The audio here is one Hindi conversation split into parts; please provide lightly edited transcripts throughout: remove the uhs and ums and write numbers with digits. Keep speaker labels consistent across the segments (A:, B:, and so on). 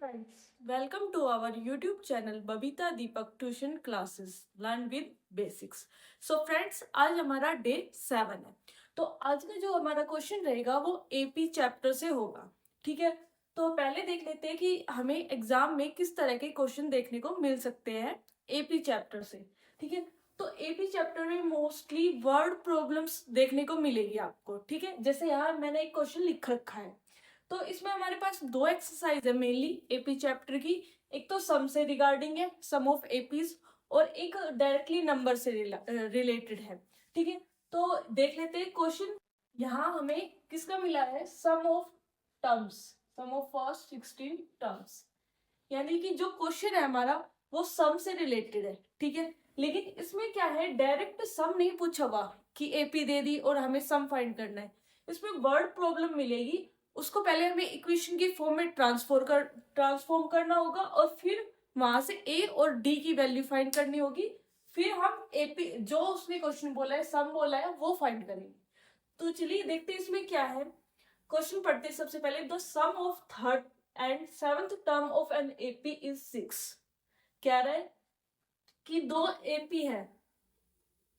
A: Friends, welcome to our YouTube channel Babita Deepak tuition classes learn with basics. So friends, आज हमारा डे 7 है। तो आज का जो हमारा क्वेश्चन रहेगा वो एपी चैप्टर से होगा। ठीक है, तो पहले देख लेते हैं कि हमें एग्जाम में किस तरह के क्वेश्चन देखने को मिल सकते हैं एपी चैप्टर से। ठीक है, तो एपी चैप्टर में मोस्टली वर्ड प्रॉब्लम्स देखने को मिलेगी आपको। ठीक है, जैसे यहाँ मैंने एक क्वेश्चन लिख रखा है, तो इसमें हमारे पास दो एक्सरसाइज है मेनली एपी चैप्टर की। एक तो सम से रिगार्डिंग है, सम ऑफ एपीज, और एक डायरेक्टली नंबर से रिलेटेड है। ठीक है, तो देख लेते हैं क्वेश्चन। यहाँ हमें किसका मिला है, sum of terms, sum of first 16 terms, यानी कि जो क्वेश्चन है हमारा वो सम से रिलेटेड है। ठीक है, लेकिन इसमें क्या है, डायरेक्ट सम नहीं पूछा हुआ कि एपी दे दी और हमें सम फाइंड करना है। इसमें वर्ड प्रॉब्लम मिलेगी, उसको पहले हमें इक्वेशन की फॉर्म में ट्रांसफॉर्म करना होगा और फिर वहां से ए और डी की वैल्यू फाइंड करनी होगी। फिर हम एपी जो उसने क्वेश्चन बोला है, सम बोला है, वो फाइंड करेंगे। तो चलिए देखते हैं इसमें क्या है। क्वेश्चन पढ़ते हैं सबसे पहले। The sum of third and seventh term of an AP is 6। कह रहा है कि दो एपी है,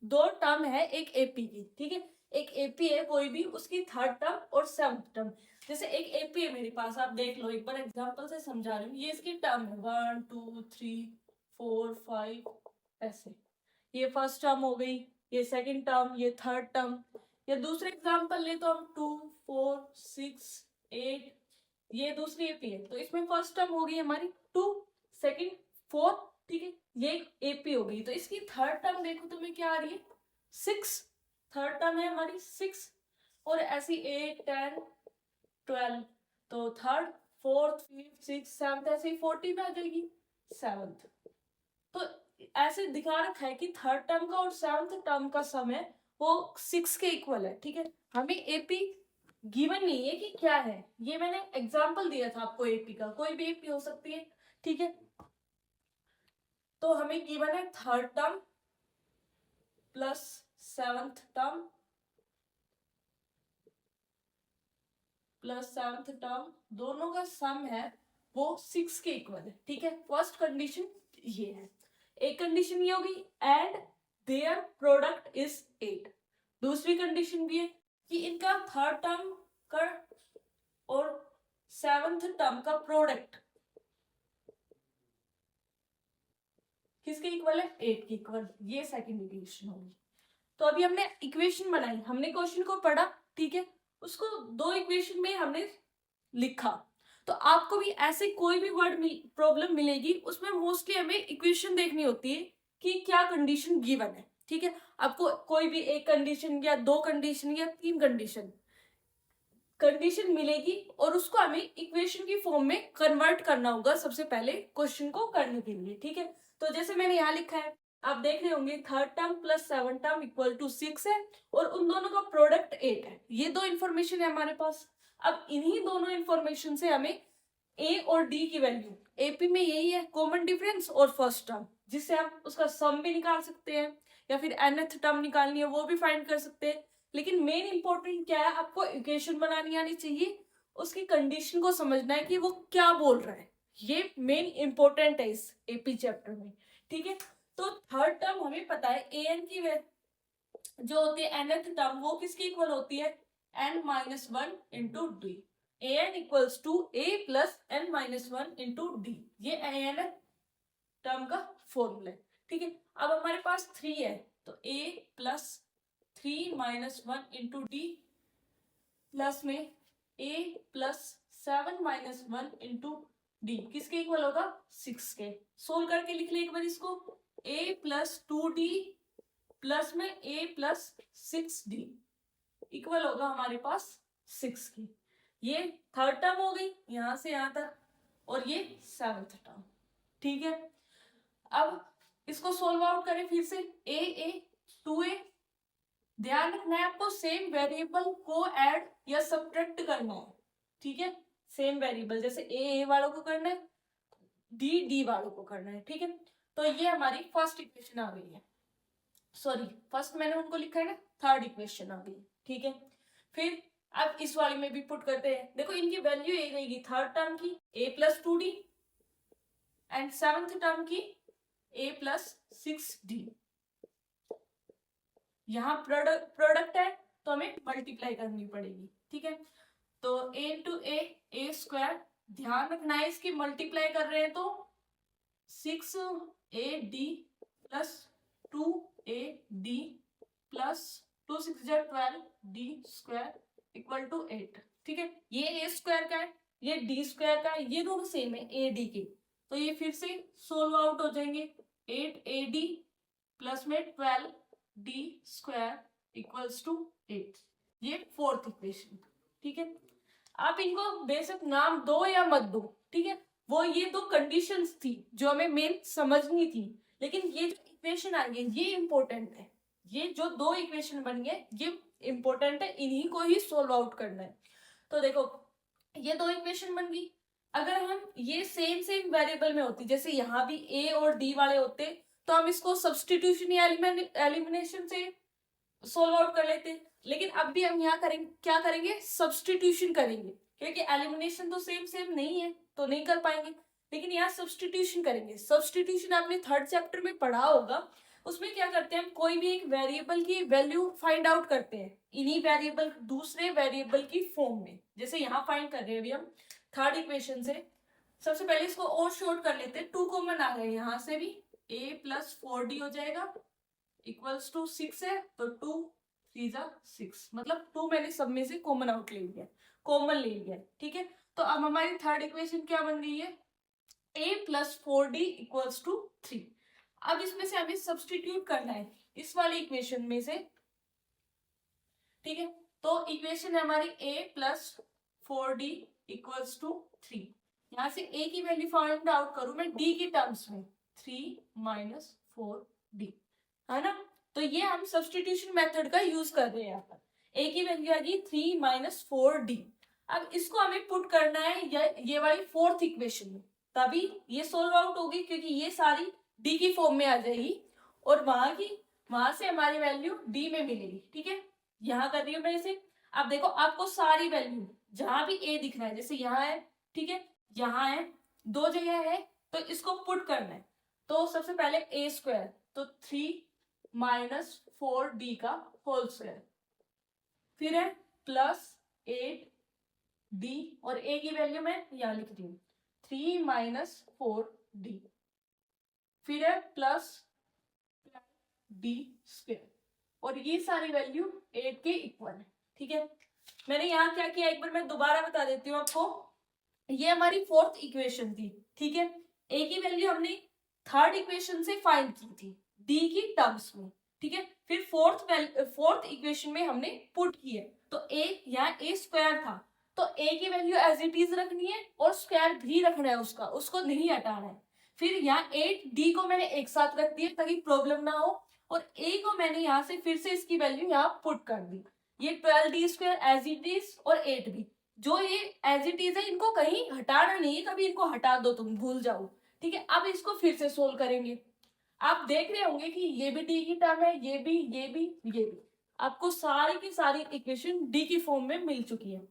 A: दो टर्म है एक एपी की। ठीक है, एक एपी है कोई भी, उसकी थर्ड टर्म और सेवंथ टर्म। जैसे एक एपी है मेरे पास, आप देख लो, एक बार एग्जांपल से समझा रही हूँ। ये इसकी टर्म है 1 2 3 4 5 ऐसे। ये फर्स्ट टर्म हो गई, ये सेकंड टर्म, ये थर्ड टर्म। या दूसरे एग्जांपल ले तो हम 2 4 6 8, ये दूसरी एपी है, तो इसमें फर्स्ट टर्म होगी हमारी 2, सेकंड 4। ठीक है, ये एक एपी हो गई, तो इसकी थर्ड टर्म देखो तो मैं क्या आ रही है 6। थर्ड टर्म है हमारी 6, और ऐसी 8 10 12, तो third fourth fifth six seventh ऐसे ही 40 में आ जाएगी सेवंथ। तो ऐसे दिखा रखा है कि थर्ड टर्म का और सेवंथ टर्म का सम है वो 6 के इक्वल है। ठीक है, हमें एपी गिवन नहीं है कि क्या है, ये मैंने एग्जांपल दिया था आपको एपी का, कोई भी एपी हो सकती है। ठीक है, तो हमें गिवन है third term plus seventh term plus seventh term, दोनों का सम है वो 6 के इक्वल है। ठीक है, फर्स्ट कंडीशन ये है। एक कंडीशन ये होगी एंड देयर प्रोडक्ट इज 8। दूसरी कंडीशन भी है कि इनका थर्ड टर्म का और सेवंथ टर्म का प्रोडक्ट किसके इक्वल है, 8 के इक्वल। ये सेकंड इक्वेशन होगी। तो अभी हमने इक्वेशन बनाई, हमने क्वेश्चन को पढ़ा। ठीक है, उसको दो इक्वेशन में हमने लिखा। तो आपको भी ऐसे कोई भी वर्ड प्रॉब्लम मिलेगी, उसमें मोस्टली हमें इक्वेशन देखनी होती है कि क्या कंडीशन गिवन है। ठीक है, आपको कोई भी एक कंडीशन या दो कंडीशन या तीन कंडीशन मिलेगी और उसको हमें इक्वेशन की फॉर्म में कन्वर्ट करना होगा सबसे पहले क्वेश्चन को करने के लिए। ठीक है, तो जैसे मैंने यहाँ लिखा है, आप देख रहे होंगे third term plus seven term equal to 6 है और उन दोनों का प्रोडक्ट 8 है। ये दो इंफॉर्मेशन है हमारे पास। अब इन्हीं दोनों इंफॉर्मेशन से हमें ए और डी की वैल्यू, एपी में यही है कॉमन डिफरेंस और फर्स्ट टर्म, जिससे आप उसका सम भी निकाल सकते हैं या फिर nth टर्म निकालनी है वो भी फाइंड कर सकते हैं। लेकिन मेन इंपॉर्टेंट क्या है, आपको इक्वेशन बनानी आनी चाहिए, उसकी कंडीशन को समझना है कि वो क्या बोल रहा है। ये मेन इंपॉर्टेंट है इस एपी चैप्टर में। ठीक है, तो थर्ड टर्म हमें पता है ए एन की जो होती है nth टर्म, वो किसकी इक्वल होती है n-1 into D. A N equals to A plus n-1 into D, ये एन टर्म का फॉर्मूला है। ठीक है, अब हमारे पास 3 है, तो a plus 3-1 into D plus में a प्लस 7-1 इंटू डी किसके इक्वल होगा 6 के। सोल्व करके लिख ले एक बार इसको, a प्लस 2d प्लस में a प्लस 6d इक्वल होगा हमारे पास 6 की। ये थर्ड टर्म हो गई यहां से यहां तक, और ये सेवंथ टर्म। ठीक है, अब इसको सोल्व आउट करें फिर से। a 2a, ध्यान रखना है आपको सेम वेरिएबल को ऐड या सब्ट्रैक्ट करना है। ठीक है, सेम वेरिएबल, जैसे ए वालों को करना है, डी वालों को करना है। ठीक है, तो ये हमारी फर्स्ट इक्वेशन आ गई है। सॉरी, फर्स्ट मैंने उनको लिखा है ना, थर्ड इक्वेशन आ गई। ठीक है, फिर अब इस वाले में भी पुट करते हैं। देखो इनकी वैल्यू ये रहेगी थर्ड टर्म की a plus 2d and seventh term की a प्लस 6d। यहाँ प्रोडक्ट है तो हमें मल्टीप्लाई करनी पड़ेगी, ठीक है। तो a इंटू ए स्क्वायर, ध्यान रखना है इसकी मल्टीप्लाई कर रहे हैं तो 6ad plus 2ad plus 2 6 12d square equal to 8, ठीक है। ये a स्क्वायर का है, ये d स्क्वायर का है, ये दोनों सेम है ad के, तो ये फिर से सोल्व आउट हो जाएंगे। 8ad प्लस में 12d स्क्वायर इक्वल्स टू 8, ये फोर्थ इक्वेशन, ठीक है। आप इनको बेशक नाम दो या मत दो, ठीक है, वो ये दो कंडीशंस थी जो हमें मेन समझनी थी, लेकिन ये जो इक्वेशन आई है ये इंपॉर्टेंट है। ये जो दो इक्वेशन बन गए ये इंपॉर्टेंट है, इन्हीं को ही सोल्व आउट करना है। तो देखो ये दो इक्वेशन बन गई, अगर हम ये सेम वेरिएबल में होती, जैसे यहाँ भी a और d वाले होते, तो हम इसको सब्स्टिट्यूशन या एलिमिनेशन से सोल्व आउट कर लेते, लेकिन अब भी हम यहाँ करेंगे, क्या करेंगे, सब्स्टिट्यूशन करेंगे, क्योंकि एलिमिनेशन तो सेम नहीं है तो नहीं कर पाएंगे, लेकिन यहाँ सब्स्टिट्यूशन करेंगे। सब्स्टिट्यूशन आपने थर्ड चैप्टर में पढ़ा होगा, उसमें क्या करते हैं हम, कोई भी एक वेरिएबल की वैल्यू फाइंड आउट करते हैं इन्हीं वेरिएबल दूसरे वेरिएबल की फॉर्म में, जैसे यहाँ फाइंड कर रहे हैं अभी हम थर्ड इक्वेशन से। सबसे पहले इसको और शॉर्ट कर लेते हैं, 2 कॉमन आ गए यहाँ से भी, a प्लस 4d हो जाएगा इक्वल्स टू 6 है, तो 2 3 6, मतलब 2 मैंने सब में से कॉमन आउट ले लिया, कॉमन ले लिया, ठीक है। तो अब हमारी थर्ड इक्वेशन क्या बन गई है, a plus 4d equals to 3। अब इसमें से हमें सब्स्टिट्यूट करना है इस वाली इक्वेशन में से, ठीक है। तो इक्वेशन है हमारी a plus 4d equals to 3। यहाँ से a की वैल्यू फाइंड आउट करूं मैं d की टर्म्स में, 3 माइनस 4d, है ना। तो ये हम सब्स्टिट्यूशन मेथड का यूज कर रहे हैं यहाँ पर। a की वैल्यू आ गई 3 माइनस 4d। अब इसको हमें पुट करना है ये वाली फोर्थ इक्वेशन में, तभी ये सोल्व आउट होगी, क्योंकि ये सारी d की फॉर्म में आ जाएगी और वहां से हमारी वैल्यू d में मिलेगी, ठीक है। यहाँ कर रही हूँ मैं इसे। अब देखो आपको सारी वैल्यू जहां भी a दिख रहा है, जैसे यहाँ है, ठीक है, यहाँ है, दो जगह है, तो इसको पुट करना है। तो सबसे पहले a स्क्वायर, तो 3 माइनस 4d का होल स्क्वायर, फिर है प्लस 8d, और a की वैल्यू मैं यहाँ लिख रही हूँ 3 माइनस 4d, फिर है प्लस d स्क्वायर, और ये सारी वैल्यू 8 के इक्वल है, ठीक है। मैंने यहाँ क्या किया, एक बार मैं दोबारा बता देती हूँ आपको। ये हमारी फोर्थ इक्वेशन थी, ठीक है। a की वैल्यू हमने थर्ड इक्वेशन से फाइंड की थी d की टर्म्स में, ठीक है। फिर फोर्थ इक्वेशन में हमने पुट की है, तो a यहाँ a स्क्वायर था, तो a की वैल्यू एज इट इज रखनी है और स्क्वायर भी रखना है उसका, उसको नहीं हटाना है। फिर यहाँ 8d को मैंने एक साथ रख दिया ताकि प्रॉब्लम ना हो, और a को मैंने यहाँ से फिर से इसकी वैल्यू यहाँ पुट कर दी। ये 12d square as it is और 8 भी, जो ये एज इट इज है इनको कहीं हटाना नहीं है, कभी इनको हटा दो तुम भूल जाओ, ठीक है। अब इसको फिर से सोल्व करेंगे। आप देख रहे होंगे कि ये भी d की टर्म है, ये भी आपको सारी की सारी इक्वेशन d की फॉर्म में मिल चुकी है।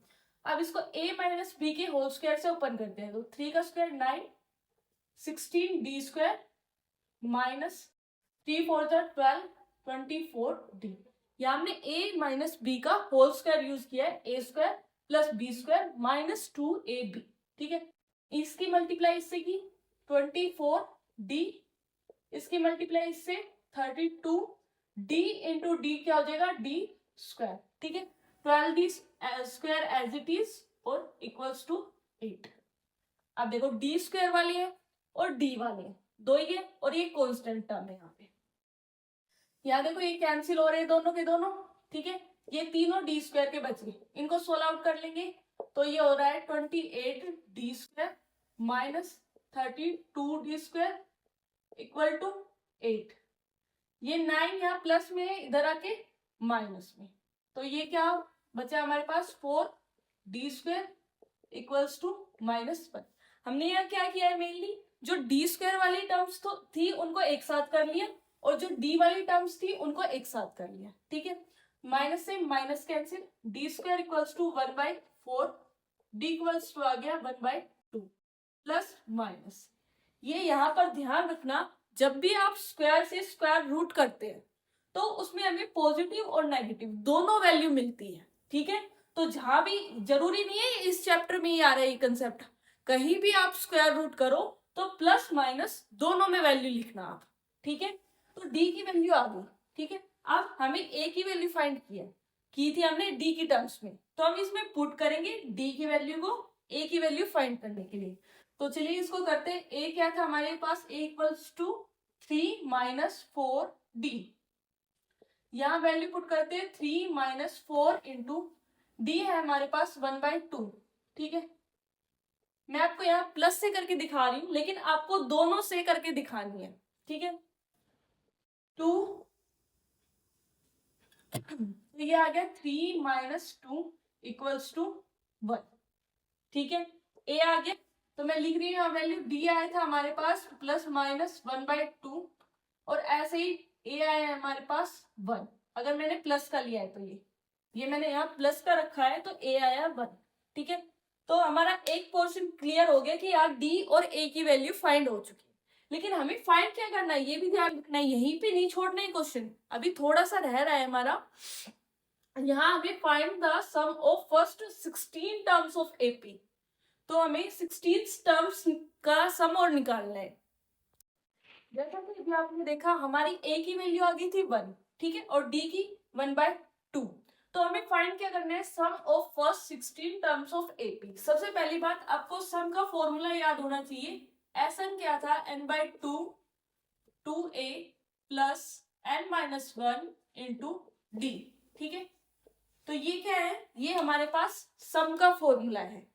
A: अब इसको a माइनस बी के होल स्क्वायर से ओपन करते हैं, तो 3 का square 9, 16d square minus 3 4 12 24d। यहाँ हमने a माइनस बी का होल स्क्वायर यूज किया है, a square plus B square minus 2ab, ठीक है। इसकी मल्टीप्लाई इससे की 24d, इसकी मल्टीप्लाई इससे 32d इंटू डी क्या हो जाएगा, d स्क्वायर, ठीक है। 12d square as it is और इक्वल्स टू 8। अब देखो d स्क्वायर वाले हैं और d वाले हैं, दो ही है, और ये कांस्टेंट टर्म है यहाँ पे। यहाँ देखो ये कैंसिल हो रहे हैं दोनों के दोनों, ठीक है। ये तीनों d स्क्वायर के बच गए, इनको सोल्व आउट कर लेंगे, तो ये हो रहा है 28d square minus 32d square equal to 8। ये 9 यहाँ प्लस में है, इधर आके माइनस में, तो ये क्या बचा हमारे पास 4d स्क्वायर इक्वल्स टू -1। हमने यहाँ क्या किया है, मेनली जो d स्क्वायर वाली टर्म्स तो थी उनको एक साथ कर लिया, और जो d वाली टर्म्स थी उनको एक साथ कर लिया, ठीक है। माइनस से minus cancel, d square equals to 1/4, d equals to आ गया 1/2 प्लस माइनस, ये यहाँ पर ध्यान रखना, जब भी आप स्क्वायर से स्क्वायर रूट करते हैं तो उसमें हमें पॉजिटिव और नेगेटिव दोनों वैल्यू मिलती है, ठीक है। तो जहां भी, जरूरी नहीं है इस चैप्टर में ही आ रहा है ये कंसेप्ट, कहीं भी आप स्क्वायर रूट करो तो प्लस माइनस दोनों में वैल्यू लिखना आप, ठीक है। तो डी की वैल्यू आ गई, ठीक है। अब हमें ए की वैल्यू फाइंड की थी हमने डी की टर्म्स में, तो हम इसमें पुट करेंगे डी की वैल्यू को ए की वैल्यू फाइंड करने के लिए। तो चलिए इसको करते हैं। ए क्या था हमारे पास, ए इक्वल्स टू 3 माइनस 4d। यहाँ वैल्यू पुट करते हैं 3 माइनस 4 इंटू डी है हमारे पास 1/2, ठीक है। मैं आपको यहाँ प्लस से करके दिखा रही हूँ, लेकिन आपको दोनों से करके दिखानी है, ठीक है। 2 तो ये आ गया 3 माइनस 2 इक्वल्स टू 1, ठीक है। ए आ गया, तो मैं लिख रही हूँ वैल्यू, डी आया था हमारे पास प्लस माइनस 1/2, और ऐसे ही ए आया है हमारे पास 1। अगर मैंने प्लस का लिया है तो ये मैंने यहाँ प्लस का रखा है तो ए आया 1, ठीक है। तो हमारा एक पोर्शन क्लियर हो गया कि यार डी और ए की वैल्यू फाइंड हो चुकी है। लेकिन हमें फाइंड क्या करना है ये भी ध्यान रखना है, यहीं पे नहीं छोड़ना है क्वेश्चन, अभी थोड़ा सा रह रहा है हमारा। यहाँ हमें find the sum of first 16 terms of AP, तो हमें 16 टर्म्स का सम और निकालना है। जैसा कि अभी आपने देखा हमारी ए की वैल्यू आ गई थी 1, ठीक है, और डी की 1/2। तो हमें फाइंड क्या करना है, sum of first 16 terms of AP. सबसे पहली बात, आपको सम का फॉर्मूला याद होना चाहिए। Sn क्या था, n/2 2a plus n-1 into D, ठीक है। तो ये क्या है, ये हमारे पास सम का फॉर्मूला है।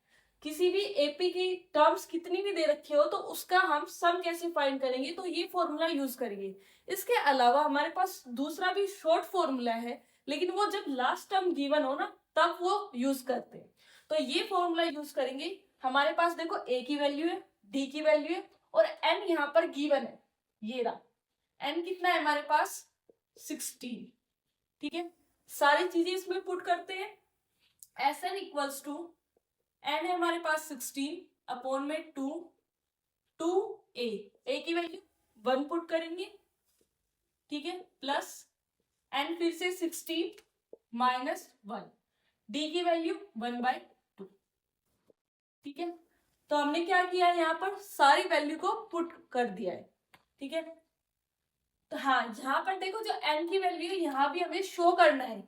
A: किसी भी एपी की टर्म्स कितनी भी दे रखी हो तो उसका हम सम कैसे फाइंड करेंगे, तो ये फॉर्मूला यूज करेंगे। इसके अलावा हमारे पास दूसरा भी शॉर्ट फॉर्मूला है, लेकिन वो जब लास्ट टर्म गिवन हो ना तब वो यूज करते हैं। तो ये फॉर्मूला यूज करेंगे। हमारे पास देखो ए की वैल्यू है, डी की वैल्यू है, और एन यहाँ पर गिवन है, ये रहा। एन कितना है हमारे पास, 16, ठीक है। सारी चीजें इसमें पुट करते हैं। S N equals to, N है हमारे पास 16 अपॉन में 2 ए की वैल्यू 1 पुट करेंगे, ठीक है, प्लस एन फिर से 16 माइनस 1, डी की वैल्यू 1/2, ठीक है। तो हमने क्या किया है, यहाँ पर सारी वैल्यू को पुट कर दिया है, ठीक है। तो हाँ, यहाँ पर देखो जो एन की वैल्यू है यहाँ भी हमें शो करना है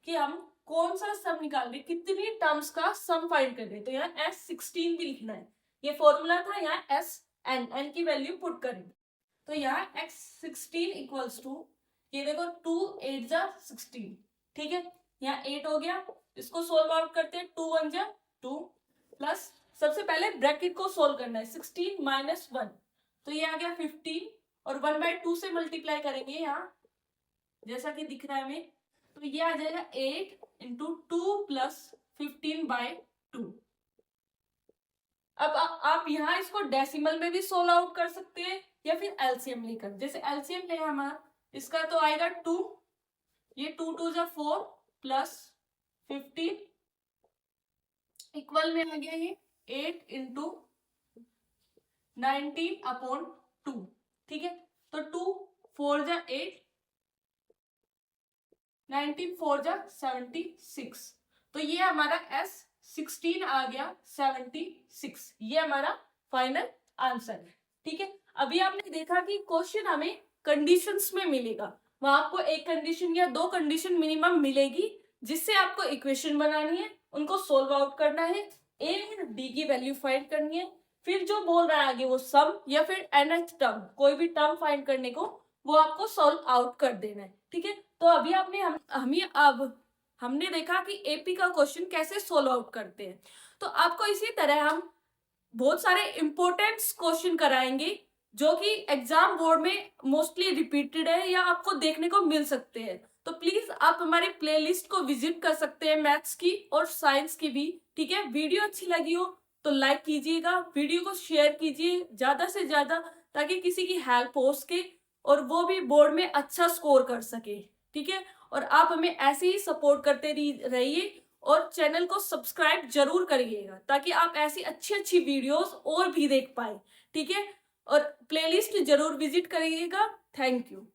A: कि हम कौन सा सम निकाल रहे, कितनी टर्म्स का सम फाइंड कर रहे। तो यहाँ S16 भी लिखना है, ये फॉर्मूला था, यहाँ एन की वैल्यू पुट करेंगे। तो यहाँ x16 इक्वल्स टू, ये देखो 2 8 जा 16, ठीक है। यहाँ 8 हो गया, इसको सोल्व आउट करते हैं, 2 1 जा 2, प्लस सबसे पहले ब्रैकेट को सोल्व करना है, 16 माइनस 1, तो ये आ गया 15, और 1/2 से मल्टीप्लाई करेंगे यहाँ जैसा कि दिख रहा है हमें, तो ये आ जाएगा 8 इंटू 2 प्लस 15/2। अब आप यहाँ इसको डेसिमल में भी सोल्व आउट कर सकते हैं या फिर एलसीएम लेकर। जैसे एलसीएम ले हमारा, इसका तो आएगा 2, ये 2 2 जा 4 प्लस 15 इक्वल में आ गया ये 8 इंटू 19/2, ठीक है। तो 2 4 जा 8, 19 4 जा 76, तो ये हमारा S16 आ गया 76, ये हमारा फाइनल आंसर है, ठीक है। अभी आपने देखा कि क्वेश्चन हमें कंडीशंस में मिलेगा, वहां आपको एक कंडीशन या 2 कंडीशन मिनिमम मिलेगी जिससे आपको इक्वेशन बनानी है, उनको सोल्व आउट करना है, ए और डी की वैल्यू फाइंड करनी है, फिर जो बोल रहा है आगे वो सम या फिर nth टर्म, कोई भी टर्म फाइंड करने को वो आपको सोल्व आउट कर देना है, ठीक है। तो अभी आपने हमने देखा कि एपी का क्वेश्चन कैसे सोल्व आउट करते हैं। तो आपको इसी तरह हम बहुत सारे इंपॉर्टेंट क्वेश्चन कराएंगे जो कि एग्जाम बोर्ड में मोस्टली रिपीटेड है या आपको देखने को मिल सकते हैं। तो प्लीज आप हमारे प्लेलिस्ट को विजिट कर सकते हैं, मैथ्स की और साइंस की भी, ठीक है। वीडियो अच्छी लगी हो तो लाइक कीजिएगा, वीडियो को शेयर कीजिए ज्यादा से ज्यादा, ताकि किसी की हेल्प हो सके और वो भी बोर्ड में अच्छा स्कोर कर सके, ठीक है। और आप हमें ऐसे ही सपोर्ट करते रहिए और चैनल को सब्सक्राइब जरूर करिएगा ताकि आप ऐसी अच्छी अच्छी वीडियोस और भी देख पाए, ठीक है। और प्लेलिस्ट जरूर विजिट करिएगा। Thank you.